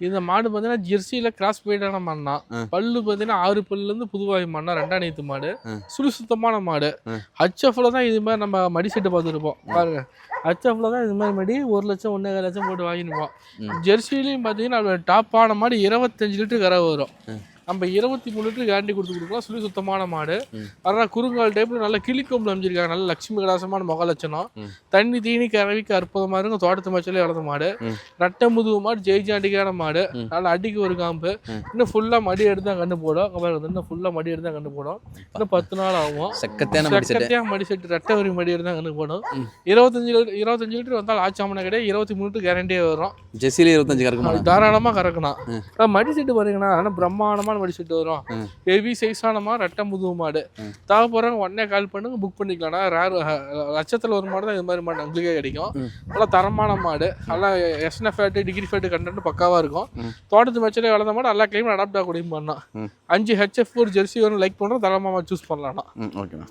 இந்த மாடு பார்த்தீங்கன்னா ஜெர்சியில் கிராஸ் பீடான மாடுனா பல்லு பார்த்தீங்கன்னா 6 பல்லுலேருந்து புதுவாய் மாடுனா 2ஆம் நேத்து மாடு சுத்தமான மாடு ஹச்எஃப்ல தான் இது மாதிரி நம்ம மடி செட்டு பார்த்துருப்போம் பாருங்க ஹச்எஃப்ல தான் இது மாதிரி மடி 1 லட்சம் 1.5 லட்சம் போட்டு வாங்கிருப்போம் ஜெர்சிலையும் பார்த்தீங்கன்னா டாப்பான மாடு 25 லிட்டர் கரை வரும் நம்ம 23 லிட்டர் கேரண்டி கொடுக்கலாம் சுத்தமான மாடு அதனால் குறுங்கால் டைப்ல நல்ல கிளிக்கொம்பு அமைஞ்சிருக்காங்க நல்ல லட்சுமி கடாசமான முக லட்சணம் தண்ணி தீனி கறவிக்கு அற்புதமாக இருக்கும் தோட்டத்து மச்சலே வளர்ந்த மாடு ரெட்டை முதுகு மாடு ஜெய்ஜாண்டிக்கான மாடு நல்லா அடிக்கு ஒரு காம்பு இன்னும் ஃபுல்லாக மடி எடுத்து தான் கண்டு போடும் இன்னும் ஃபுல்லாக மடி எடுத்து தான் கண்டு போடும் இன்னும் 10 நாள் ஆகும் சக்கத்தையாக மடி செட்டு ரெட்டை வரி மடி எடுத்து தான் கண்டு போடும் 25 லிட்டர் வந்தால் ஆச்சாமனை கிடையாது 23 லிட்டர் கேரண்டியே வரும் ஜெர்சியில் 25 கறக்கணும் தாராளமாக கறக்கணும் மடி செட்டு பாருங்கன்னா ஆனால் பிரம்மாண்டமான மடி செட்டு வரும் ஹெவி சைஸான மாடு ரெட்டை முதுகு மாடு தேவை போகிறவங்க உடனே கால் பண்ணுங்க புக் பண்ணிக்கலாம் லட்சத்தில் ஒரு மாடு தான் இது மாதிரி மாடு நம்மளுக்கே கிடைக்கும் நல்லா தரமான மாடு நல்லா எஸ்ன ஃபேட்டு டிகிரி ஃபேட்டு கண்டென்ட் பக்காவாக இருக்கும் தோட்டத்து மச்சலே வளர்ந்த மாடு எல்லா கிளைமும் அடாப்ட் ஆகக்கூடிய மாடுனா 5 HF ஒரு ஜெர்சி வரும் லைக் பண்ணுறோம் தரமாக சூஸ் பண்ணலாம்னா ஓகேண்ணா